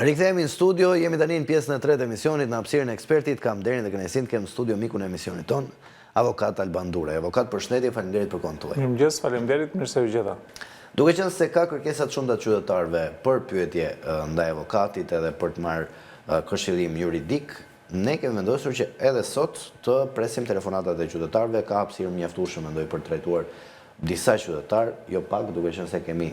Rikthehemi në studio, jemi tani në pjesën e tretë emisionit në hapësirën e ekspertit. Kam nderin dhe kënaqësinë të kem në studio mikun e emisionit ton, avokat Alban Duraj. Avokat, përshëndetje, faleminderit për kohën tuaj. Mirëmëngjes, faleminderit, mirë se u gjeta. Duke qenë se ka kërkesa të shumta të qytetarëve për pyetje ndaj avokatit edhe për të marrë këshillim juridik, ne kemi vendosur që edhe sot të presim telefonatat e qytetarëve. Ka hapësirë mjaftueshme mendoj për të trajtuar disa qytetar, jo pak, duke qenë se kemi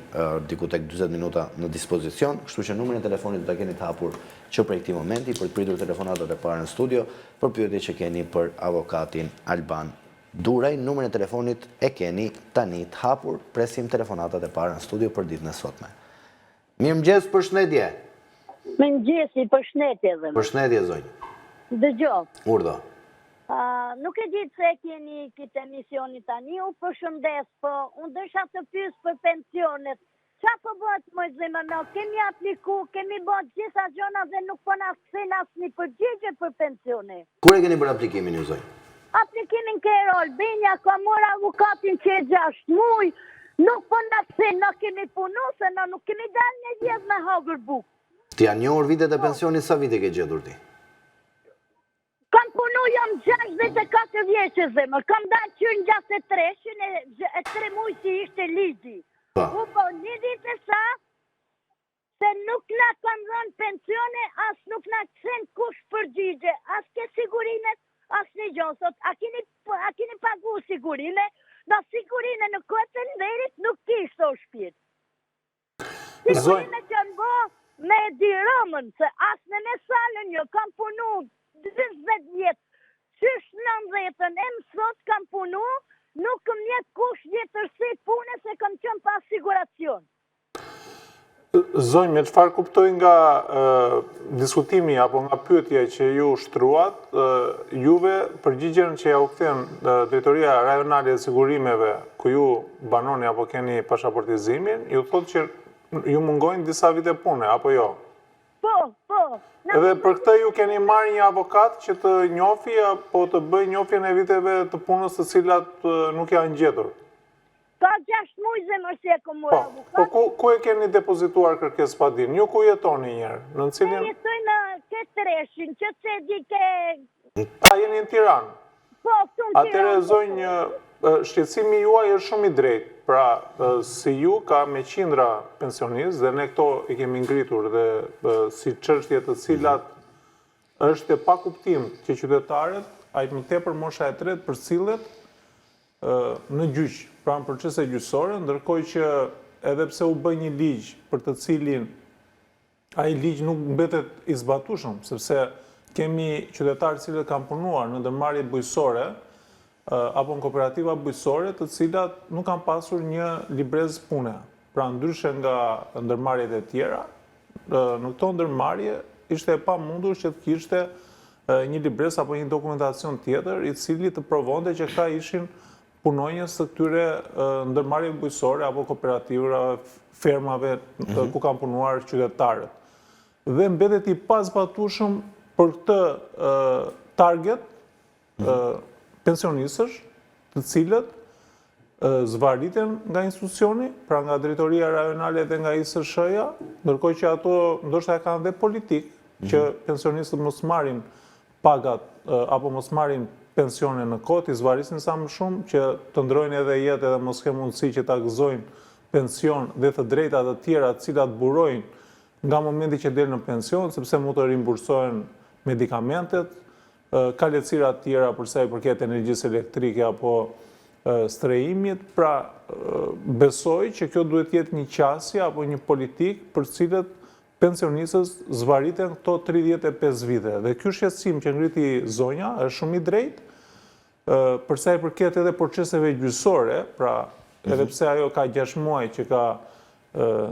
diku tek 40 minuta në dispozicion, kështu që numrin e telefonit do ta keni të hapur që prej këtij momenti për të pritur telefonatat e para në studio për pyetje që keni për avokatin Alban Duraj. Numrin e telefonit e keni tani të hapur, presim telefonatat e para në studio për ditën e sotme. Mirëmëngjes, përshëndetje. Mëngjesi, përshëndetje dhe. Përshëndetje zonjë. Dëgjoj. Urdhë. Nuk e ditë se keni këtë emisionit tani, u përshëndes, po unë dësha të pyes për pensionet. Qa po bëhet më zemër, kemi apliku, kemi bërë gjitha gjona dhe nuk po na kthejnë asnjë përgjigje për pensione. Kur e keni bërë aplikimin ju zonjë? Aplikimin ke Albania, ka morë avokatin që e 6 muj, nuk po na kthejnë, na kemi punu, se na nuk kemi dalë një vjetë me hagër bukë. Ti janë njohur vitet e pensionit, sa vite ke gjetur ti? Kam punu, jam 64 vjeqe zemër, kam dalë që në 63, e 3 muj si ishte ligji. Po, një ditë e sa, se nuk na kam dhënë pensione, as nuk na kthen kush përgjigje, as ke sigurimet, as një gjo. Sot, a keni pagu sigurime, da sigurime në kotën verit nuk kishtë o shpirë. Sigurime që në bo me dirëmën, se as në mesalën jo, kam punu 20 vjetë, qysh 19-ën, e më sot kam punu, nuk këm njetë kush jetërsi pune se kam qënë pa siguracion. Zonjë, me çfarë kuptoj nga diskutimi apo nga pyetja që ju shtruat, juve përgjigjen që ja u kthen Drejtoria Rajonale e Sigurimeve, ku ju banoni apo keni pasaportizimin, ju thotë që ju mungojnë disa vite pune, apo jo? Po. Edhe për këtë ju keni marrë një avokat që të njofi apo të bëj njofjen e viteve të punës të cilat nuk janë gjetur? Ka 6 muj zemër si e kom morë avokat. Po ku e keni depozituar kërkesë padin? Ju ku jetoni njerë? Në cilin... Ne jetoj në Ketreshin, që të di ke... A, jeni në Tiranë? Po, këtu në Tiranë. Atëre zonjë, shqetësimi juaj është shumë i drejtë. Pra, si ju ka me qindra pensionistë, dhe ne këto i kemi ngritur dhe si çështje të cilat është e pa kuptim që qytetarët, aq më tepër mosha e tretë përcillet në gjyq, pra në procese gjyqësore, ndërkohë që edhe pse u bë një ligj për të cilin ai ligj nuk mbetet i zbatueshëm, sepse kemi qytetarë që kanë punuar në ndërmarrje bujqësore apo në kooperativa bujqësore të cilat nuk kanë pasur një librez pune. Pra ndryshe nga ndërmarrjet e tjera, në këto ndërmarrje ishte e pamundur që të kishte një librez apo një dokumentacion tjetër i cili të provonte që këta ishin punonjës të këtyre ndërmarrjeve bujqësore apo kooperativave, fermave ku kanë punuar qytetarët. Dhe mbetet i pazbatueshëm për këtë target pensionistësh, të cilët zvariten nga institucioni, pra nga Drejtoria Rajonale dhe nga ISSH-ja, ndërkohë që ato ndoshta kanë dhe politik, që pensionistët mos marrin pagat apo mos marrin pensione në kohë, i zvarisin sa më shumë, që të ndrojnë edhe jetë edhe mos ke mundësi që ta gëzojnë pension dhe të drejta të tjera të cilat burojnë nga momenti që del në pension, sepse mund të rimbursohen medikamentet, ka lehtësira të tjera për sa i përket energjisë elektrike apo strehimit, pra besoj që kjo duhet jetë një qasje apo një politik për cilët pensionistës zvariten këto 35 vite. Dhe ky shqetësim që ngriti zonja është shumë i drejtë, për sa i përket edhe proceseve gjyqësore, pra edhe pse ajo ka 6 muaj që ka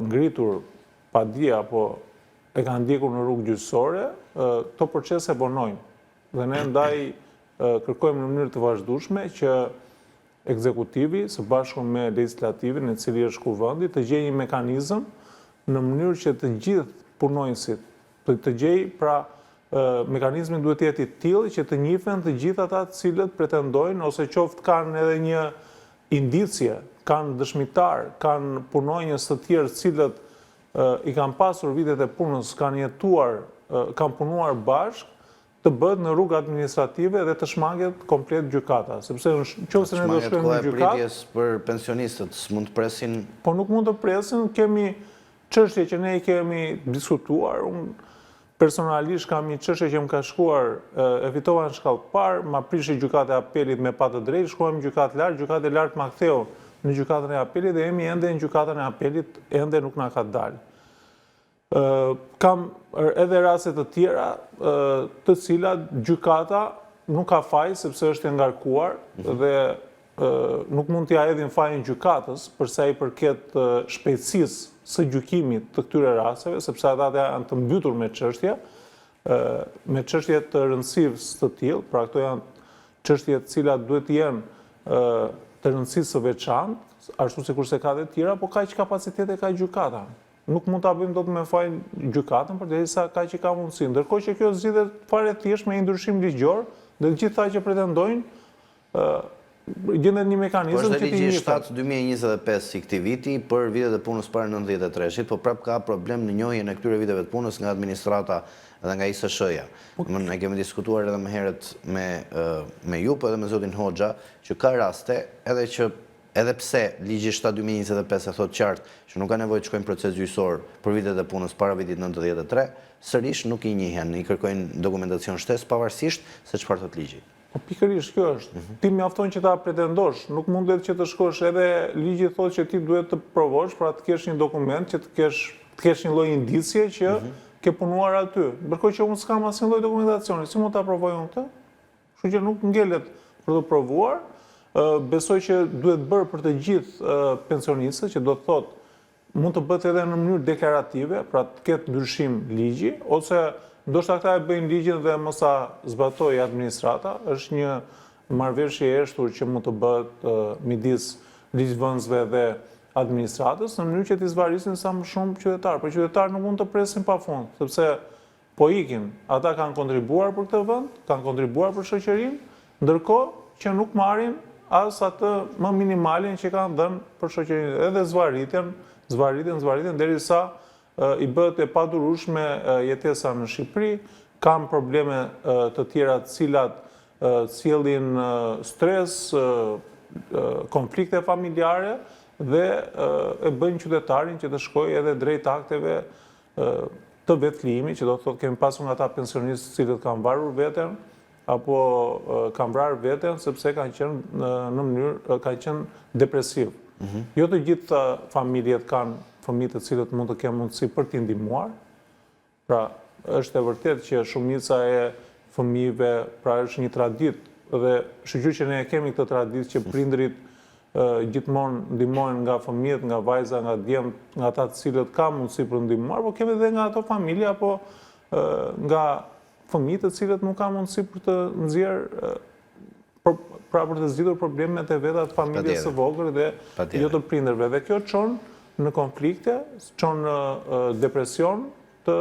ngritur padija apo e ka ndjekur në rrugë gjyqësore, këto procese vonojnë. Dhe ne ndaj kërkojmë në mënyrë të vazhdueshme që ekzekutivi së bashku me legislativin, i cili është kuvendi, të gjejë një mekanizëm në mënyrë që të gjithë punonjësit të gjejë, pra mekanizmi duhet të jetë i tillë që të njihen të gjithë ata të cilët pretendojnë ose qoftë kanë edhe një indicje, kanë dëshmitar, kanë punonjës të tjerë të cilët i kanë pasur vitet e punës, kanë jetuar, kanë punuar bashkë, të bëhet në rrugë administrative dhe të shmanget komplet gjykata. Sepse nëse ne do shkojmë në gjykatë, pritjes për pensionistët s'mund të presin. Po nuk mund të presin, kemi çështje që ne i kemi diskutuar. Unë personalisht kam një çështje që më ka shkuar, e fitova në shkallë parë, ma prishi gjykata e apelit me pa të drejtë, shkuam gjykatë lartë ma ktheu në gjykatën e apelit dhe jemi ende në gjykatën e apelit, ende nuk na ka dalë. Kam edhe raste të tjera të cilat gjykata nuk ka faj sepse është e ngarkuar dhe nuk mund t'ja hedhin fajin gjykatës përsa i përket shpejtësisë së gjykimit të këtyre rasteve, sepse ata janë të mbytur me çështje të rëndësisë të tillë, pra këto janë çështje të cilat duhet të jenë të rëndësisë së veçantë, ashtu sikurse ka dhe tjera, po kaq kapacitete ka gjykata. Nuk mund ta bëjmë dot me fajin gjykatën përderisa kaq i ka mundësi. Ndërkohë që kjo zgjidhet fare thjesht me një ndryshim ligjor dhe të gjithë ata që pretendojnë gjendet një mekanizëm që ti ligji 7/2025 i këtij viti për vitet e punës para 93-shit, po prap ka problem në njohjen e këtyre viteve të punës nga administrata dhe nga ISSH-ja. Ne kemi diskutuar edhe më herët me ju, po edhe me zotin Hoxha, që ka raste edhe pse ligji 7/2025 e thot qartë që nuk ka nevojë të shkojnë proces gjyqësor për vitet e punës para vitit 93, sërish nuk i njihen, i kërkojnë dokumentacion shtesë pavarësisht se çfarë thot ligji. Po pikërisht kjo është. Ti mjafton që ta pretendosh, nuk mundet që të shkosh, edhe ligji thotë që ti duhet të provosh, pra të kesh një dokument që të kesh një lloj indicie që ke punuar aty. Ndërkohë që unë s'kam asnjë lloj dokumentacioni, si mund ta provoj unë këtë? Kështu që nuk ngelet për të provuar. Besoj që duhet bërë për të gjithë pensionistët, që do të thotë mund të bëhet edhe në mënyrë deklarative, pra të ketë ndryshim ligji, ose ndoshta ata e bëjnë ligjin dhe mos ta zbatojë administrata, është një marrëveshje e eshtur që mund të bëhet midis ligjvënësve dhe administratës, në mënyrë që t'i zvarisin sa më shumë qytetarë. Por qytetarë nuk mund të presin pafund, sepse po ikin, ata kanë kontribuar për këtë vend, kanë kontribuar për shoqërinë, ndërkohë që nuk marrin as atë më minimalin që kanë dhënë për shoqërinë, edhe zvariten derisa i bëhet e padurueshme jetesa në Shqipëri, kanë probleme të tjera të cilat sjellin stres, konflikte familjare dhe e bëjnë qytetarin që të shkojë edhe drejt akteve të vetëlimit, që do të thotë kemi pasur nga ata pensionistë cilët kanë varur veten apo kanë vrarë veten sepse kanë qenë depresiv. Jo të gjitha familjet kanë fëmijë të cilët mund të kenë mundësi për t'i ndihmuar. Pra, është e vërtetë që shumica e fëmijëve, pra është një traditë dhe shqyqyr që ne kemi këtë traditë që prindrit gjithmonë ndihmohen nga fëmijët, nga vajza, nga djemt, nga ata të cilët kanë mundësi për ndihmuar, por kemi edhe nga ato familje apo nga fëmijët të cilët nuk kanë mundësi për të nxjerrë për të zgjidhur problemet e veta të familjes së vogël dhe jo të prindërve. Dhe kjo çon në konflikte, çon në depresion të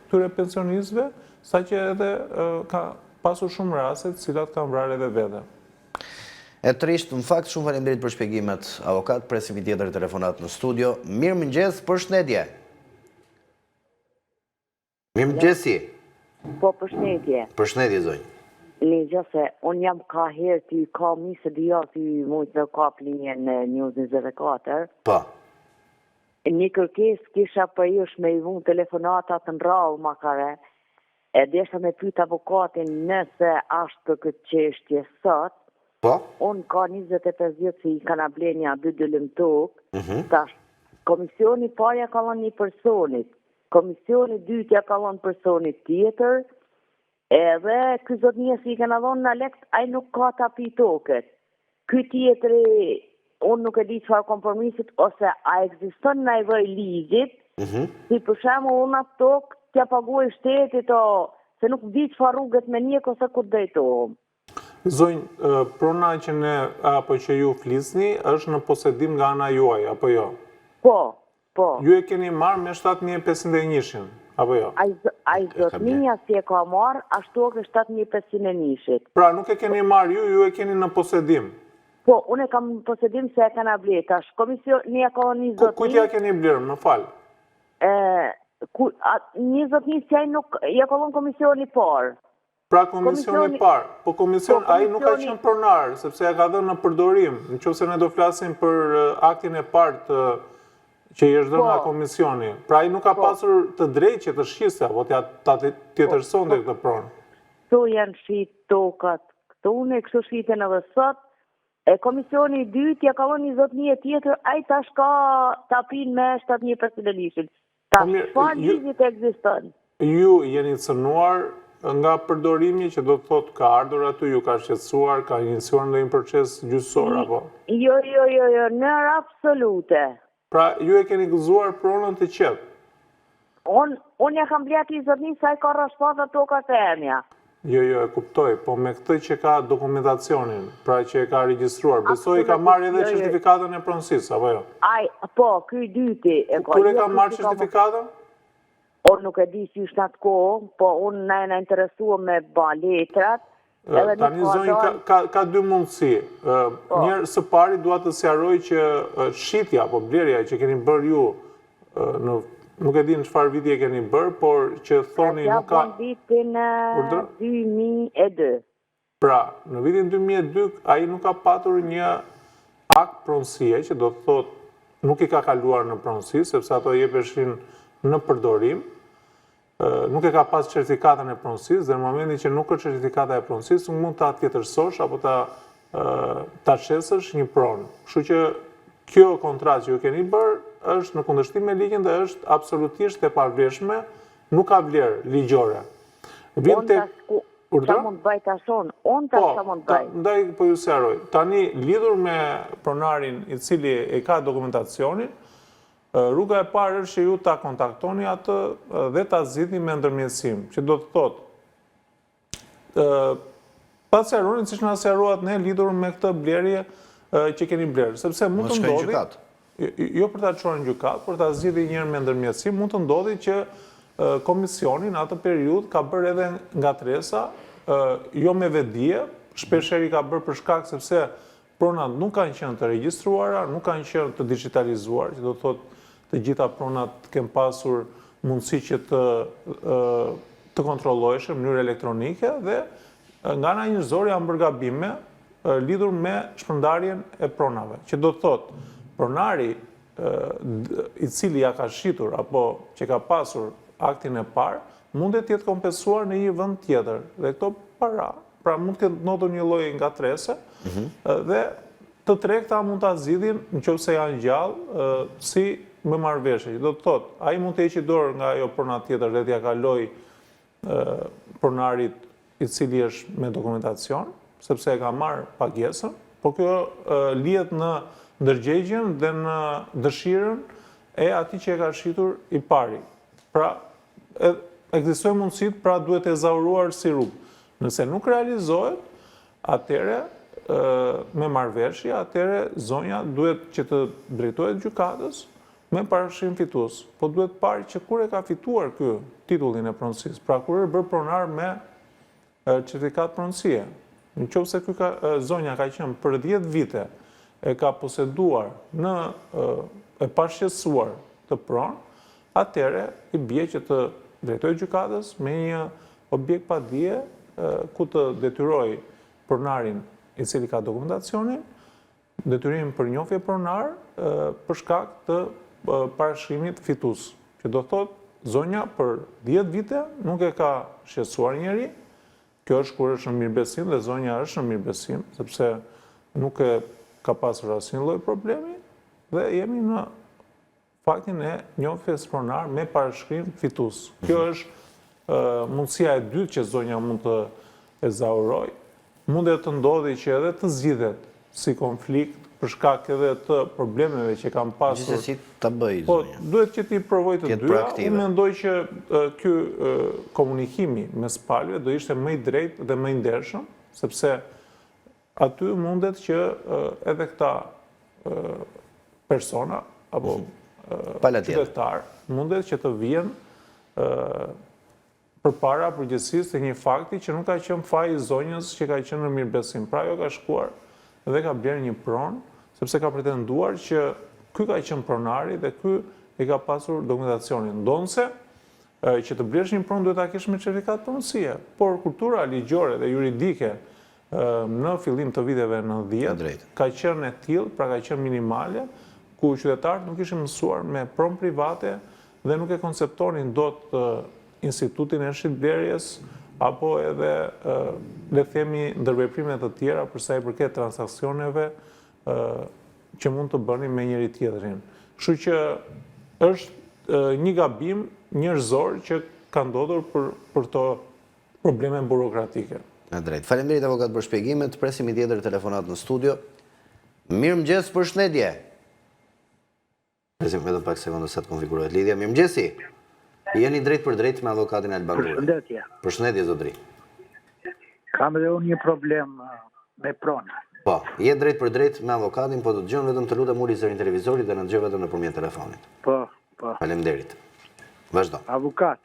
këtyre pensionistëve, saqë edhe ka pasur shumë raste të cilat kanë vrarë edhe vete. E trisht, në fakt, shumë faleminderit për shpjegimet, avokat, presim i tjetër telefonat në studio. Mirëmëngjes, përshëndetje. Mirëmëngjesi. Po, përshëndetje. Përshëndetje, zonjë. Një gjëse, unë jam ka herë t'i ka misë dhja t'i mujtë dhe kap linje në News 24. Po. Një kërkes kisha për jush me i vunë telefonatat në rrallë makare, e desha me pyet avokatin nëse ashtë për këtë qeshtje sot. Po? Unë ka 25 vjetë që i kana blenja 2 dëllëm tokë, tash komisioni parja ka lënë një personit, komisioni dytja ka lënë personit tjetër, edhe ky zotnia si i kana dhënë në lekt, ai nuk ka tapi tokët. Ky tjetëri, unë nuk e di çfarë kompromisit, ose a ekziston në nevoj ligjit, si për shembull unë atë tokë t'ja paguaj shtetit, se nuk di çfarë rrugët me njek ose ku drejtohem. Zonjë, prona që ne apo që ju flisni është në posedim nga ana juaj, apo jo? Po. Ju e keni marrë me 7501-shin, apo jo? Ai zotnia si e ka marrë, ashtu ke 7501-shit. Pra, nuk e keni marrë ju e keni në posedim. Po, unë e kam në posedim se e kanë blerë. Tash komisioni ka një zotnia. Kujt ja keni blerë, më fal? 20.000 që ai nuk ja ka dhënë komisioni parë. Pra komisioni parë, po ai nuk ka qenë pronar, sepse ja ka dhënë në përdorim, nëse ne do flasim për aktin e parë që i është dhënë nga komisioni. Pra ai nuk ka pasur të drejtë që të shqiste, apo ta tjetërsonte këtë pronë. Këto janë shit tokat, këto unë e kështu shiten edhe sot, komisioni i dytë ja ka dhënë 20.000 tjetër, ai tash ka tapin me 7.000 lishin. Tash pa ligjit ekziston. Ju jeni cënuar nga përdorimi që do të thotë ka ardhur aty, ju ka shqetësuar, ka iniciuar ndonjë proces gjyqësor apo? Jo, në absolute. Pra ju e keni gëzuar pronën të qetë? Unë ja kam blet 20.000 sa i ka rrashpata tokat e emja. Jo, e kuptoj, po me këtë që ka dokumentacionin, pra që e ka regjistruar, besoj ka marrë edhe certifikatën e pronësisë, apo jo? Po, ky dyti e ka. Kur e ka marrë certifikatën? Unë nuk e di si është atë kohë, po unë na interesua me ba letrat. Tani zonjë ka dy mundësi. Njërë së pari dua të sqaroj që shitja, apo blerja që keni bërë ju, nuk e di në çfarë viti e keni bërë, por që thoni nuk ka... Ja vitin 2002. Pra, në vitin 2002, ai nuk ka patur një akt pronësie, që do të thotë nuk i ka kaluar në pronësi, sepse ato jepeshin në përdorim, nuk e ka pas certifikatën e pronësisë, dhe në momentin që nuk është certifikata e pronësisë, nuk mund ta tjetërsosh apo ta shesësh një pronë. Kështu që kjo kontratë që ju keni bërë është në kundërshtim me ligjin dhe është absolutisht e pavlefshme, nuk ka vlerë ligjore. Qa mund bëj tashon? Ndaj po ju sqaroj. Tani lidhur me pronarin i cili e ka dokumentacionin, rruga e parë është që ju ta kontaktoni atë dhe ta zgjidhni me ndërmjetësim, që do të thotë pa sqaruar siç na sqaruat ne lidhur me këtë blerje që keni blerë, sepse mund të ndodhi, jo për ta çuar në gjykat, por ta zgjidhni një herë me ndërmjetësim, mund të ndodhi që komisioni në atë periudhë ka bërë edhe ngatresa, jo me vetdije, shpeshherë i ka bërë për shkak sepse pronat nuk kanë qenë të regjistruara, nuk kanë qenë të digitalizuar, që do të thotë të gjitha pronat kemë pasur mundësi që të kontrolloheshe në mënyrë elektronike dhe nga ana njerëzore janë bërë gabime lidhur me shpërndarjen e pronave. Që do të thotë, pronari i cili ja ka shitur apo që ka pasur aktin e parë, mundet të jetë kompensuar në një vend tjetër. Dhe këto para, pra mund të ndodhur një lloj ngatrese dhe të tregta mund ta zgjidhin nëse janë gjallë si me marrëveshje. Do të thotë, ai mund të heqë dorë nga ajo prona tjetër dhe t'ia kaloj pronarit i cili është me dokumentacion, sepse e ka marrë pagesën, por kjo lihet në ndërgjegjen dhe në dëshirën e atij që e ka shitur i pari. Pra, ekzistojnë mundësitë, pra duhet e zauruar si rrugë. Nëse nuk realizohet, atëre me marrëveshje, atëre zonja duhet që të drejtohet gjykatës me parashkrim fitues. Po duhet parë që kur e ka fituar ky titullin e pronësisë, pra kur është bërë pronar me certifikat pronësie. Nëse ky zonja ka qenë për 10 vite e ka poseduar në e pashqetësuar të pronë, atëre i bie që të drejtohet gjykatës me një objekt pa dije ku të detyroj pronarin i cili ka dokumentacionin, detyrim për njohje pronar për shkak të parashkrimit fitues. Që do thotë, zonja për 10 vite nuk e ka shqetësuar njeri, kjo është kur është në mirëbesim dhe zonja është në mirëbesim, sepse nuk e ka pasur asnjë lloj problemi dhe jemi në faktin e njohjes pronar me parashkrim fitues. Kjo është mundësia e dytë që zonja mund të e zauroj. Mundet të ndodhi që edhe të zgjidhet si konflikt për shkak edhe të problemeve që kanë pasur. Gjithsesi ta bëj zonja. Po, duhet që ti provoj të dyja. Unë mendoj që ky komunikimi mes palëve do ishte më i drejtë dhe më i ndershëm, sepse aty mundet që edhe këta persona apo qytetar mundet që të vijnë përpara përgjegjësisë të një fakti që nuk ka qenë faji i zonjës që ka qenë në mirëbesim. Pra ajo ka shkuar dhe ka blerë një pronë, sepse ka pretenduar që ky ka qenë pronari dhe ky i ka pasur dokumentacionin. Ndonse që të blesh një pronë duhet ta kesh me certifikat pronësie, por kultura ligjore dhe juridike në fillim të viteve 90 ka qenë e tillë, pra ka qenë minimale, ku qytetarët nuk ishin mësuar me pronë private dhe nuk e konceptonin dot institutin e shitblerjes apo edhe le themi ndërveprime të tjera për sa i përket transaksioneve që mund të bënin me njëri tjetrin. Kështu që është një gabim njerëzor që ka ndodhur për të probleme burokratike. Drejt. Faleminderit avokat për shpjegimet. Presim një tjetër telefonat në studio. Mirëmëngjes, përshëndetje. Presim vetëm pak sekonda sa të konfigurohet lidhja. Mirëmëngjesi. Jeni drejt për drejt me avokatin Alban Duri. Përshëndetje. Përshëndetje zotëri. Kam edhe unë një problem me pronë. Po, je drejt për drejt me avokatin, po të dëgjon vetëm të lutem uli zërin televizorit dhe na dëgjoj vetëm nëpërmjet telefonit. Po. Faleminderit. Vazhdo. Avokat,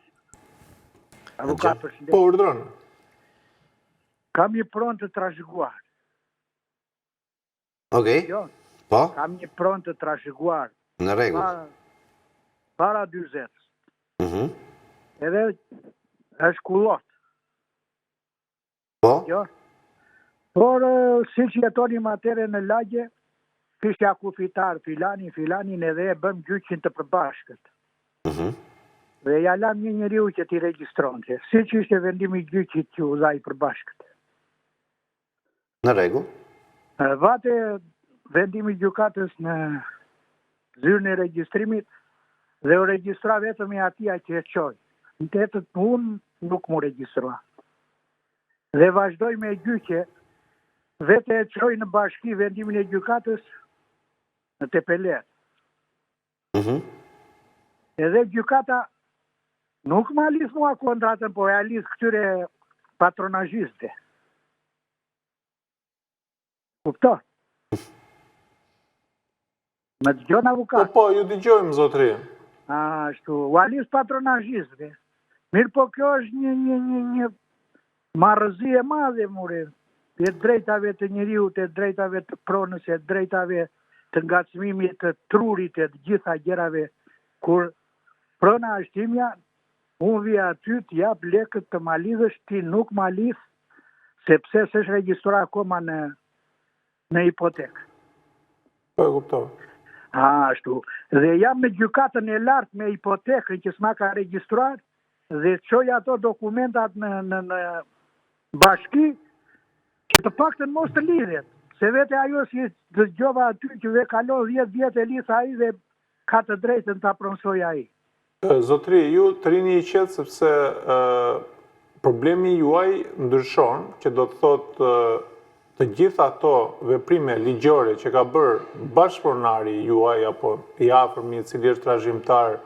përshëndetje. Po, urdhron. Kam një pronë të trashëguar. Okej. Jo. Po, Kam një pronë të trashëguar. në rregull. Para 40. Mhm. Edhe është kullot. Po, Jo. Por si që jetonim atere në lagje, kishja kufitar filanin edhe e bëm gjyqin të përbashkët. mhm. Dhe ja lam një njeriu që t'i regjistronte. Si që ishte vendimi gjyqit që u dha i përbashkët. Në rregull. Vate vendimi gjykatës në zyrën e regjistrimit dhe u regjistra vetëm i atia që e qoj. Në tetët unë nuk mu regjistroa. Dhe vazhdoj me gjyqe, vete e qoj në bashki vendimin e gjykatës në Tepelet. Mhm. Edhe gjykata nuk ma lis mua kontratën, po e alis këtyre patronazhiste. Kupto? Më dëgjon avokat? Po, ju dëgjojmë zotëri. Ashtu, u alis patronazhiste. Mirë po kjo është një marrëzi e madhe, more. Të drejtave të njeriu, të drejtave të pronës, të drejtave të ngacmimit të trurit, të gjitha gjërave, kur prona është imja, unë vija aty të jap lekët të malidhësh, ti nuk malidh, sepse s'është regjistra akoma në hipotekë. Po, e kuptoj. Ashtu. Dhe jam me gjykatën e lartë me hipotekën që s'ma ka regjistruar dhe qoj ato dokumentat në bashki që të paktën mos të lidhet. Se vete ajo si dëgjova aty që ve kalon 10 vjetë e lisa ai dhe ka të drejtën të apronsoj ai. Zotri, ju të rini i qetë sepse problemi juaj ndryshon, që do të thotë të gjitha ato veprime ligjore që ka bërë bashkëpronari juaj apo i afërmi i cili është trashëgimtar.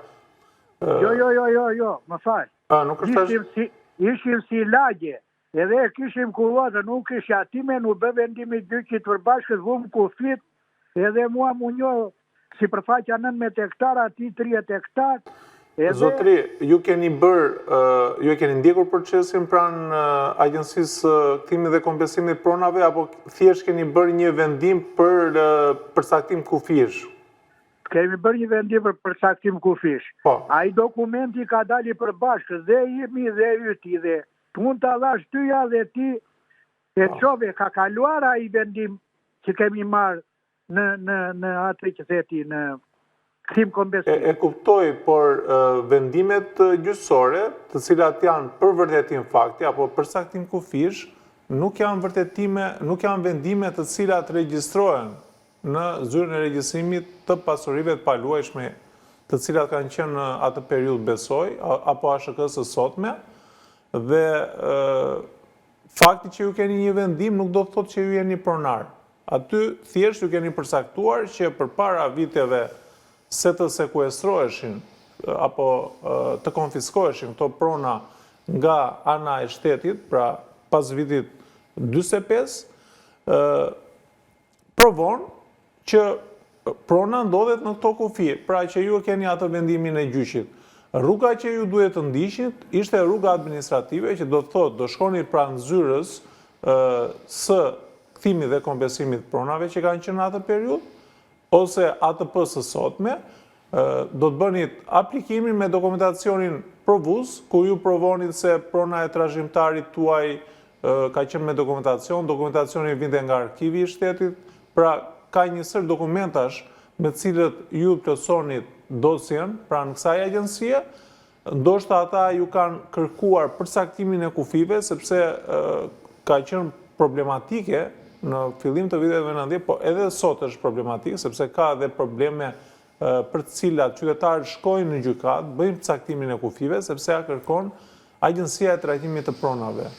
Jo, më fal. Nuk është Ishim si lagje, edhe kishim kullota, nuk isha time, nuk bë vendimi gjyqit për bashkët, vum kufit, edhe mua mu njo si përfaqja 19 hektar, ati 30 hektar. Zotri, ju keni ndjekur procesin pranë Agjencisë Kthimit dhe Kompensimit Pronave, apo thjesht keni bërë një vendim për përcaktim kufish? Kemi bërë një vendim për përcaktim kufish. Ai dokumenti ka dali për bashkë, dhe imi dhe yti, dhe pun të dhash tyja dhe ti e qove, ka kaluar ai vendim që kemi marë në atë që theti në kthim kompensim. E kuptoj, por vendimet gjyqësore, të cilat janë për vërtetim fakti apo përcaktim kufish, nuk janë vendime të cilat regjistrohen në zyrën e regjistrimit të pasurive të paluajshme, të cilat kanë qenë në atë periudhë besoj, apo ASHK-s së sotme, dhe fakti që ju keni një vendim nuk do të thotë që ju jeni pronar. Aty thjesht ju keni përcaktuar që përpara viteve se të sekuestroheshin apo të konfiskoheshin këto prona nga ana e shtetit, pra pas vitit 45, provon që prona ndodhet në këto kufi, pra që ju keni atë vendimin e gjyqit. Rruga që ju duhet të ndiqit ishte rruga administrative, që do të thotë do shkonit pranë zyrës së kthimit dhe kompensimit pronave që kanë qenë në atë periudhë, ose ATP së sotme, do të bënit aplikimin me dokumentacionin provus, ku ju provonit se prona e trashëgimtarit tuaj ka qenë me dokumentacioni vinte nga arkivi i shtetit, pra ka një sër dokumentash me cilët ju plotësonit dosjen, pra në kësaj agjencie, ndoshta ata ju kanë kërkuar përcaktimin e kufive, sepse ka qenë problematike në fillim të viteve 90, po edhe sot është problematik, sepse ka edhe probleme për të cilat qytetarët shkojnë në gjykat, bëjnë përcaktimin e kufive, sepse ja kërkon Agjencia e Trajtimit të Pronave.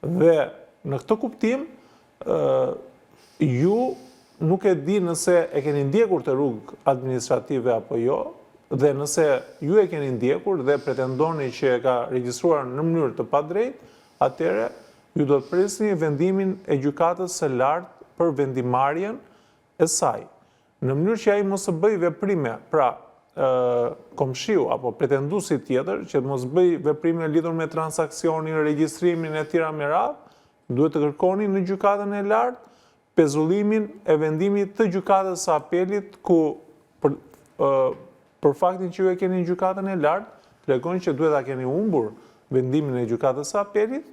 Dhe në këtë kuptim, ju nuk e di nëse e keni ndjekur të rrugë administrative apo jo, dhe nëse ju e keni ndjekur dhe pretendoni që e ka regjistruar në mënyrë të padrejtë, atëherë ju do të presni vendimin e gjykatës së lartë për vendimarrjen e saj. Në mënyrë që ai mos të bëj veprime, pra komshiu apo pretenduesi tjetër që mos bëj veprime lidhur me transaksionin, regjistrimin e tjera me radhë, duhet të kërkoni në gjykatën e lartë pezullimin e vendimit të gjykatës së apelit, ku për faktin që ju e keni në gjykatën e lartë, tregojnë që duhet ta keni humbur vendimin e gjykatës së apelit,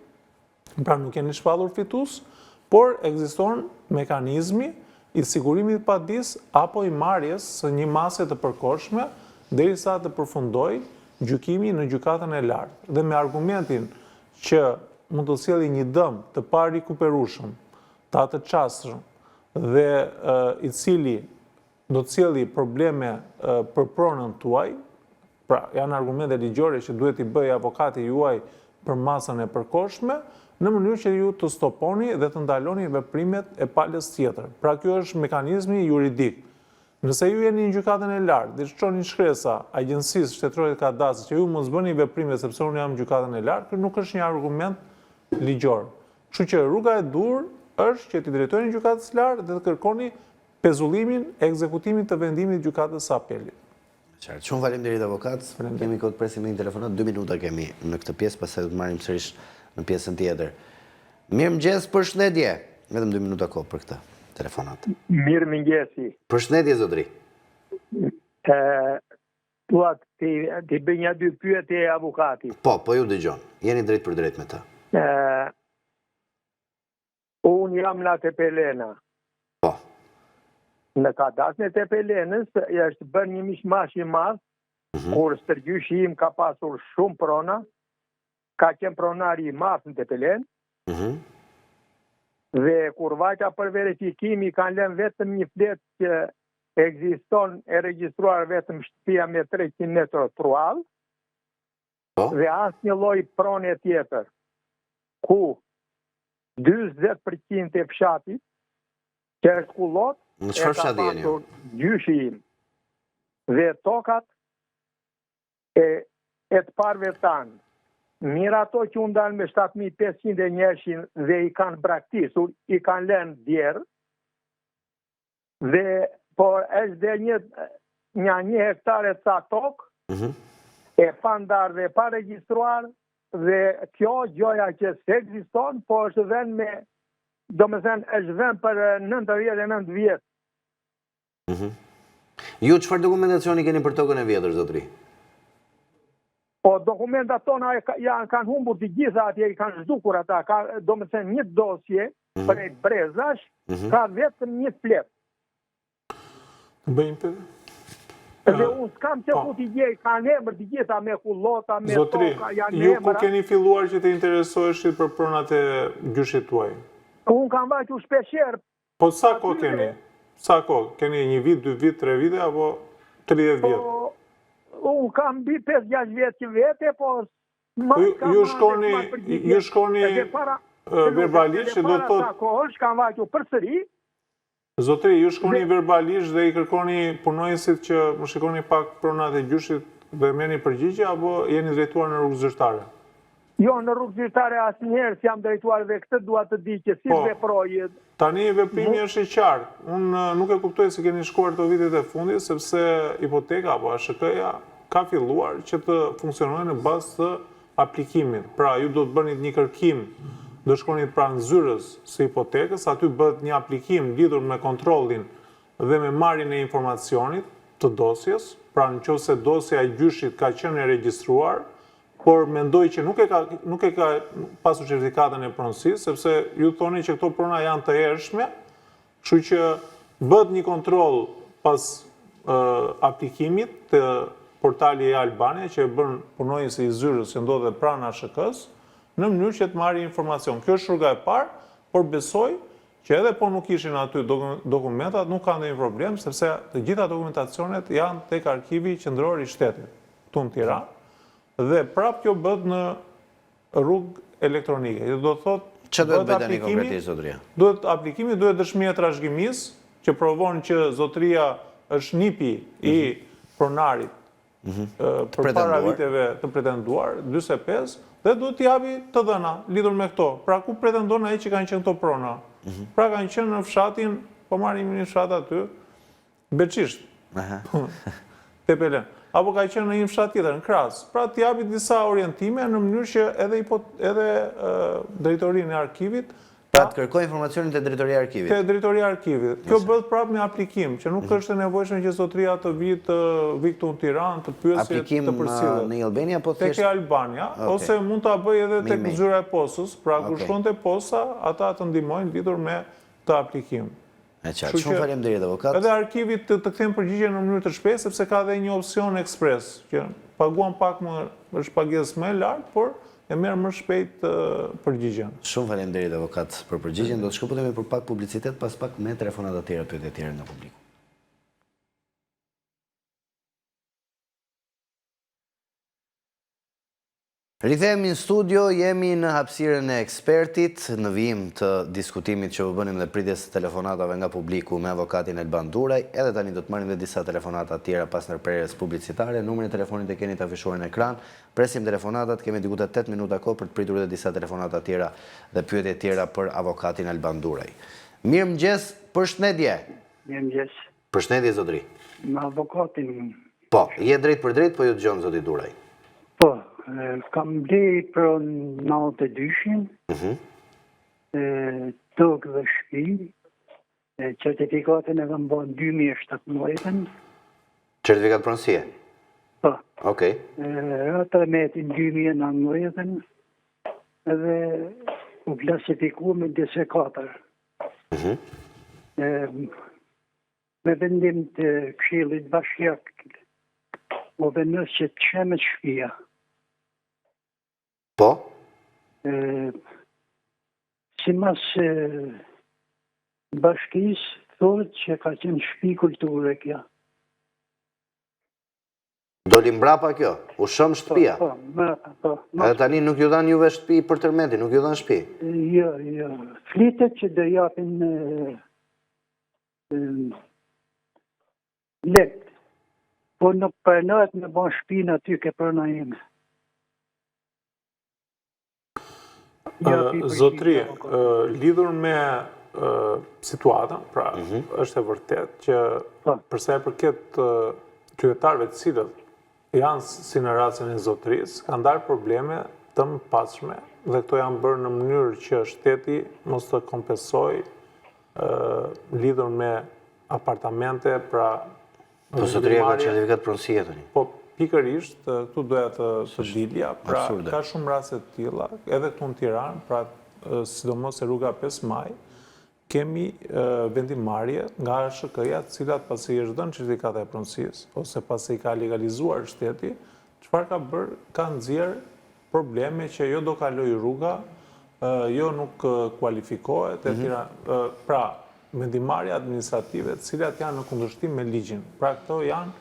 pra nuk keni shpallur fitus, por ekziston mekanizmi i sigurimit padis apo i marrjes së një mase të përkohshme derisa të përfundoj gjykimi në gjykatën e lartë. Dhe me argumentin që mund të sjellë një dëm të parikuperueshëm, të atë çastshëm dhe i cili do të sjellë probleme për pronën tuaj, pra janë argumente ligjore që duhet i bëjë avokati juaj për masën e përkohshme, në mënyrë që ju të stoponi dhe të ndaloni veprimet e palës tjetër. Pra kjo është mekanizmi juridik. Nëse ju jeni në gjykatën e lartë dhe çoni shkresa Agjencisë Shtetërore të Kadastrit që ju mos bëni veprime sepse unë jam në gjykatën e lartë, kjo nuk është një argument ligjor. Kështu që rruga e dur është që t'i drejtoheni gjykatës së lartë dhe të kërkoni pezullimin e ekzekutimit të vendimit të gjykatës së apelit. Qartë. Shumë faleminderit avokat. Kemi kohë të presim një telefonat, 2 minuta kemi në këtë pjesë, pastaj do të marrim sërish në pjesën tjetër. Mirëmëngjes, përshëndetje. Vetëm 2 minuta kohë për këtë telefonat. Mirëmëngjesi. Përshëndetje zotëri. Tuat ti bëj një dy pyetje avokati. Po ju dëgjon. Jeni drejt për drejt me të. Unë jam në Tepelena. Po. Në kadastrin e Tepelenës është bërë një mishmash i madh, kur stërgjyshi im ka pasur shumë prona, ka qenë pronari i madh në Tepelenë, dhe kur vajta për verifikimi kanë lënë vetëm një fletë që ekziston e regjistruar vetëm shtëpia me 300 metra truall, dhe asnjë lloj prone tjetër, ku 40% e fshatit që është kullot, Në çfarë fshati jeni ju? Gjyshi im. Dhe tokat e të parëve tanë. Mirë ato që u ndalën me 7.500 e njëshin dhe i kanë braktisur, i kanë lënë djerë, dhe por është dhe një hektare ca tokë, e pa ndarë dhe pa regjistruar, dhe kjo gjoja që s'ekziston, po është vënë me, do me thënë, është vënë për 99 vjetë. Ju çfarë dokumentacioni keni për tokën e vjetër, zotëri? Po dokumentat tona kanë humbur të gjitha atje, i kanë zhdukur ata, ka do me thënë një dosje për e brezash, ka vetëm një flet. Bëjmë për? Dhe unë s'kam që ku t'i gjej, kanë emër të gjitha me kullota, me Zotri, toka, janë emëra. ju ku keni filluar që të interesoheshit për pronat e gjyshit tuaj? Unë kam vajtur shpesher. Po sa ko keni? Sa ko? Keni 1 vit, 2 vit, 3 vite, apo 30 vjet? Unë kam bi 5-6 vjetë që vete, po... Ju shkoni verbalisht që do të thotë... Kam vajtur përsëri. Zotri, ju shkoni verbalisht dhe i kërkoni punojësit që më shikoni pak pronat e gjyshit dhe merrni përgjigje, apo jeni drejtuar në rrugë zyrtare? Jo, në rrugë zyrtare asnjëherë si jam drejtuar dhe këtë dua të di që si veproj. Tani veprimi është i qartë. Unë nuk e kuptoj se keni shkuar të vitet e fundit, sepse hipoteka apo ASHK-ja ka filluar që të funksionojë në bazë të aplikimit. Pra, ju do të bënit një kërkim, do shkonit pranë zyrës së hipotekës, aty bëhet një aplikim lidhur me kontrollin dhe me marrjen e informacionit, të dosjes, pra nëse dosja e gjyshit ka qenë e regjistruar, por mendoj që nuk e ka pasur certifikatën e pronësisë, sepse ju thoni që këto prona janë të ershme, kështu që bëhet një kontroll pas aplikimit të portali e Albania, që e bën punonjës i zyrës që ndodhet pranë ASHK-s, në mënyrë që të marrë informacion. Kjo është rruga e parë, por besoj që edhe po nuk ishin aty dokumentat, nuk ka ndonjë problem, sepse të gjitha dokumentacionet janë tek arkivi qendror i shtetit, këtu në Tiranë, dhe prap kjo bëhet në rrugë elektronike. Do thotë, Që duhet bëjtë një konkretisht, zotëria? Aplikimi duhet dëshmia e trashëgimisë, që provon që zotëria është nipi i pronarit përpara viteve të pretenduar, 45, dhe duhet t'i japi të dhëna lidhur me këto. Pra ku pretendon ai që kanë qenë këto prona? Pra kanë qenë në fshatin, po marrim një fshat aty, Beqisht, Tepelen. Apo ka qenë në një fshat tjetër, në Kras. Pra t'i japi disa orientime në mënyrë që edhe drejtorinë e arkivit. Pra të kërkoj informacionin të drejtoria e arkivit. Të drejtoria e arkivit. Kjo bëhet prapë me aplikim, që nuk është e nevojshme që zotëria të vi këtu në Tiranë, të pyesë, të përcjellet. Aplikim në Albania, po thjesht... Tek Albania, ose mund ta bëj edhe tek zyra e postës, pra kur shkon te posta, ata të ndihmojnë lidhur me të aplikim. E qartë, shumë faleminderit avokat. Edhe arkivit të kthejmë përgjigje në mënyrë të shpejtë, sepse ka edhe një opsion ekspres, që paguan pak më, është pagesë më e lartë, por e merr më shpejt përgjigjen. Shumë faleminderit avokat për përgjigjen. Do të shkëputemi për pak publicitet, pas pak me telefonat të tjera, pyetje të tjera nga publiku. Rikthehemi në studio, jemi në hapësirën e ekspertit, në vijim të diskutimit që bënim dhe pritjes telefonatave nga publiku me avokatin Elban Duraj, edhe tani do të marrim dhe disa telefonata tjera pas ndërprerjes publicitare. Numrin e telefonit e keni të afishuar në ekran. Presim telefonatat, kemi diku 8 minuta kohë për të pritur edhe disa telefonata tjera dhe pyetje tjera për avokatin Elban Duraj. Mirëmëngjes, përshëndetje. Mirëmëngjes. Përshëndetje zotëri. Me avokatin. Po, je drejt për drejt, po ju dëgjon zoti Duraj. Po, kam blej për 92-shin, tokë dhe shtëpi, certifikatën e kam bën 2017. Certifikat pronësie? Po. Okej. Atërmetin 2019, edhe u klasifiku me DC4. Me vendim të Këshillit Bashkiak, u vendos që të shemet shtëpia. Po? Si mas bashkis, thotë që ka qenë shtëpi kulture kja. Doli mbrapa kjo? U shëm shtëpia? Po, mbrapa, po. Edhe tani nuk ju dhanë juve shtëpi për tërmeti, nuk ju dhanë shtëpi? Jo. Flitet që do japin lek, po nuk përnohet me ban shtëpin aty ke përna ime. Zotri, lidhur me situatën, pra është e vërtet që përsa e përket qytetarëve të cilët janë si në racën e zotërisë, kanë ndarë probleme të mëpashme dhe këto janë bërë në mënyrë që shteti mos të kompensoj lidhur me apartamente, pra... Po zotëria ka certifikat pronësie tani? Po, pikërisht, këtu doja të dilja, pra ka shumë raste të tilla, edhe këtu në Tiranë, pra sidomos e rruga 5 Maj, kemi vendimarrje nga ASHK-ja, të cilat pasi i është dhënë certifikata e pronësisë, ose pasi i ka legalizuar shteti, çfarë ka bërë, ka nxjerr probleme që jo do kaloj rruga, jo nuk kualifikohet, pra vendimarrje administrative, të cilat janë në kundërshtim me ligjin. Pra këto janë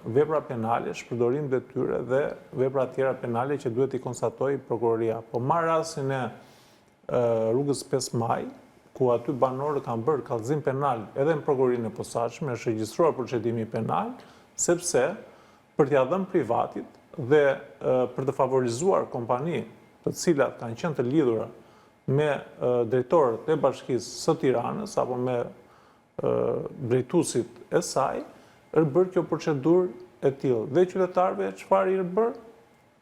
vepra penale, shpërdorim detyre dhe vepra tjera penale që duhet i konstatoj prokuroria. Po marr rastin e rrugës 5 Maj, ku aty banorët kanë bërë kallëzim penal edhe në prokurorinë e posaçme, është regjistruar procedimi penal, sepse për t'ia dhënë privatit dhe për të favorizuar kompani të cilat kanë qenë të lidhura me drejtorët e Bashkisë së Tiranës apo me drejtuesit e saj, është bërë kjo procedurë e tillë. Dhe qytetarëve çfarë i bërë?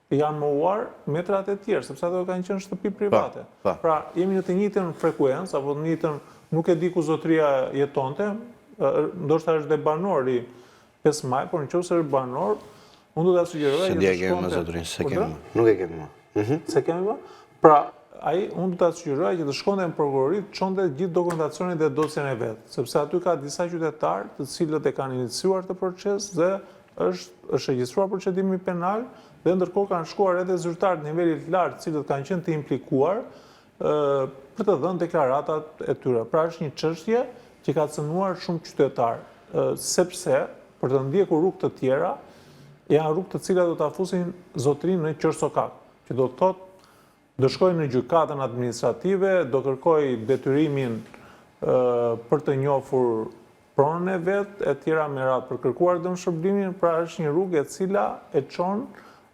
Janë mohuar metrat e tjerë, sepse ato kanë qenë shtëpi private. Pra, jemi në të njëjtën frekuencë, apo në njëjtën, nuk e di ku zotëria jetonte, ndoshta është dhe banori 5 maj, por nëse është banor, unë do ta sugjeroja që të shkonte. Zotrin, se kemi. Nuk e kemi më. Se kemi më? Pra, unë do ta sugjeroja që të shkonte në prokurori, të çonte gjithë dokumentacionin dhe docjen e vet, sepse aty ka disa qytetarë të cilët e kanë iniciuar të proces dhe është regjistruar procedimi penal dhe ndërkohë kanë shkuar edhe zyrtarë të nivelit lartë, të cilët kanë qenë të implikuar për të dhënë deklaratat e tyre. Pra është një çështje që ka cënuar shumë qytetarë, sepse për të ndjekur rrugë të tjera, janë rrugë të cilat do ta fusin zotrin në qorsokak, që do të thotë do shkojë në gjykatën administrative, do kërkoj detyrimin për të njohur pronën e vet, e tjera me radhë për kërkuar dëmshpërblimin, pra është një rrugë e cila e çon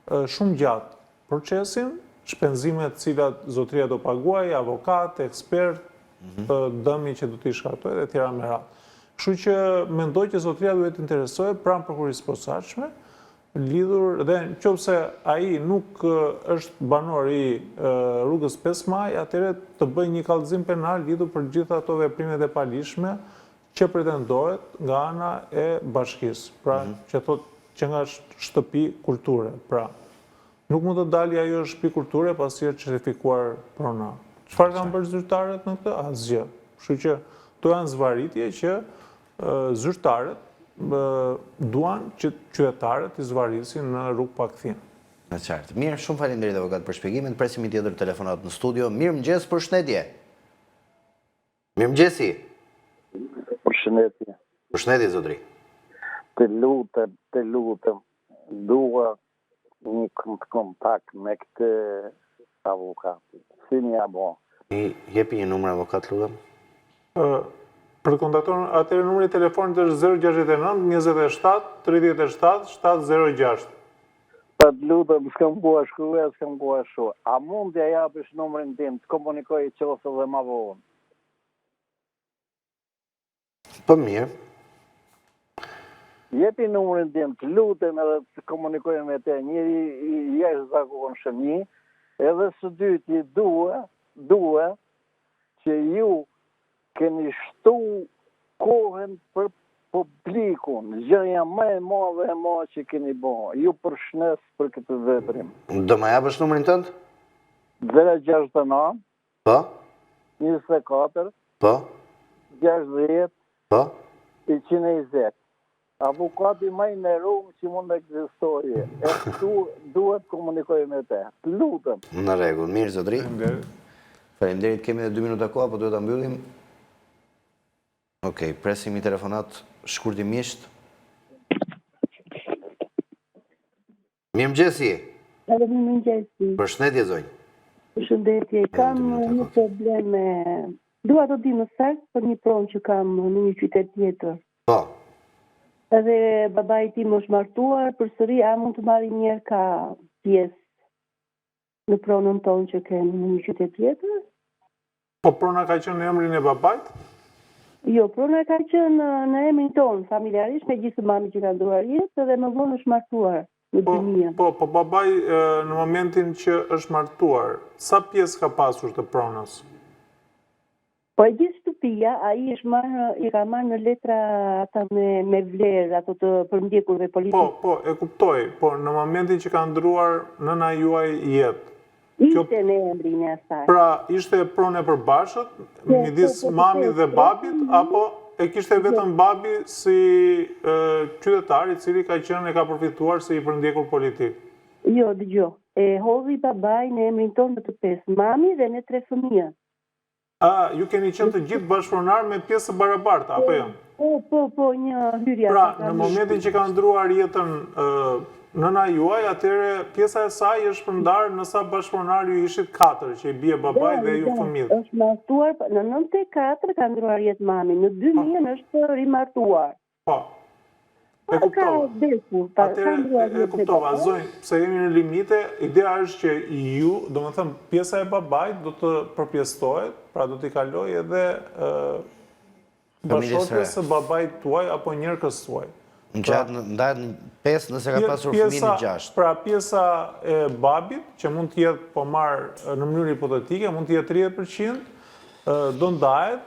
shumë gjatë procesin, shpenzimet cilat zotria do paguaj, avokat, ekspert, dëmi që do t'i shkaktojë dhe tjera me radhë. Kështu që mendoj që zotria duhet të interesohet pranë prokurisë posaçme, lidhur dhe nëse ai nuk është banor i rrugës 5 maj, atëherë të bëjë një kallëzim penal lidhur për gjithë ato veprimet e palishme që pretendohet nga ana e bashkisë, pra që thotë që nga shtëpi kulture, pra nuk mund të dalë ajo në shtëpi kulture pasi është certifikuar prona. Çfarë kanë bërë zyrtarët në këtë? Asgjë. Kështu që to janë zvaritje që zyrtarët duan që qytetarët i zvarisin në rrugë pakthim. Në qartë. Mirë, shumë faleminderit avokat për shpjegimin. Presim një tjetër telefonat në studio. Mirëmëngjes, përshëndetje. Mirëmëngjesi. Përshëndetje. Përshëndetje, zotri. Të lutem, dua një kontakt me këtë avokat. Si një abo. Jepi një numër avokat, lutem. Për kontakton, atëherë numri i telefonit është 069 27 37 706. Të lutem, s'kam bua shkruaj, s'kam bua shu. A mund t'ja japësh numrin tim, të komunikoj qoftë dhe ma vonë? Po mirë. Jepi numrin tim, të lutem edhe të komunikoj me te, njëri i jashtëzakonshëm një, edhe së dyti dua që ju keni shtu kohën për publikun, gjëja më e madhe e madhe që keni bërë. Ju përshëndes për këtë veprim. Do më japësh numrin tënd? 069 Po? 24 Po? 60 Po? 120. Avokati më i nderuar që mund të ekzistojë. Duhet komunikoj me te. Lutem. Në rregull, mirë zotri. Faleminderit, kemi edhe 2 minuta kohë, apo duhet ta mbyllim? Okej, presim një telefonat shkurtimisht. Mirëmëngjesi. Edhe mirëmëngjesi. Përshëndetje zonjë. Përshëndetje. Kam një problem me... Dua të di më saktë për një pronë që kam në një qytet tjetër. Po. Edhe babai tim është martuar, përsëri a mund të marrë një herë ka pjesë në pronën tonë që kemi në një qytet tjetër? Po prona ka qenë në emrin e babait? Jo, prona ka qenë në emrin tonë, familjarisht, me gjithë mami që ka ndruar jetë dhe më vonë është martuar në 2000. Po babai në momentin që është martuar, sa pjesë ka pasur të pronës? Po e gjithë shtëpia, ai i ka marrë në letra ata me vlerë, ato të përndjekurve politikë. Po, e kuptoj, po në momentin që ka ndruar nëna juaj jetë. Ishte në emrin e asaj. Pra, ishte pronë e përbashkët, midis mamit dhe babit, apo e kishte vetëm babi si qytetar i cili ka qenë e ka përfituar si i përndjekur politik? Jo, dëgjoj. E hodhi babai në emrin tonë të 5 mami dhe në 3 fëmijë. Ju keni qenë të gjithë bashkëpronar me pjesë barabarta, apo jo? Po, një hyrja. Pra, në momentin që ka ndruar jetën nëna juaj, atëre pjesa e saj është përndarë në sa bashkëpronar ju ishit 4, që i bie babaj dhe ju fëmijët. Është martuar, në 94 ka ndruar jetë mami, në 2000 është rimartuar. Po. E kuptova. E kuptova, zonjë, pse jemi në limite, ideja është që ju, do më thëmë, pjesa e babajt do të përpjestohet, pra do t'i kaloj edhe bashkëtorës së babajt tuaj apo njerëkës tuaj. Në qatë ndahet 5 nëse ka pasur fëmijë në 6. Pra pjesa e babit, që mund t'jetë po marë në mënyrë hipotetike, mund t'jetë 30%, do ndahet,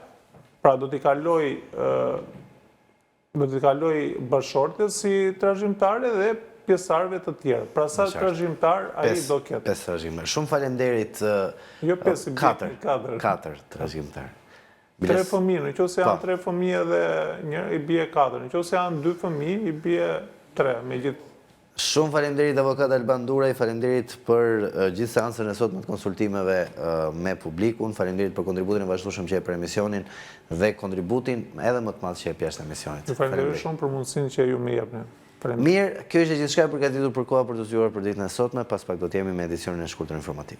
pra do t'i kaloj Do të kaloj bashortës si trashëgimtare dhe pjesëtarëve të tjerë. Pra sa trashëgimtar ai do ketë. 5 trashëgimtar. Shumë faleminderit. Jo 5, 4 trashëgimtar. 3 fëmijë, në qoftë se janë 3 fëmijë dhe një i bie 4, në qoftë se janë 2 fëmijë i bie 3, megjithë. Shumë faleminderit avokat Alban Duraj, faleminderit për gjithë seancën e sotme të konsultimeve me publikun, faleminderit për kontributin e vazhdueshëm që e për emisionin dhe kontributin edhe më të madh që e jashtë emisionit. Ju falenderoj shumë për mundësinë që ju më jepni. Mirë, kjo ishte gjithçka e përgatitur për koha për të zgjuar për ditën e sotme, pas pak do të jemi me edicionin e shkurtër informativ.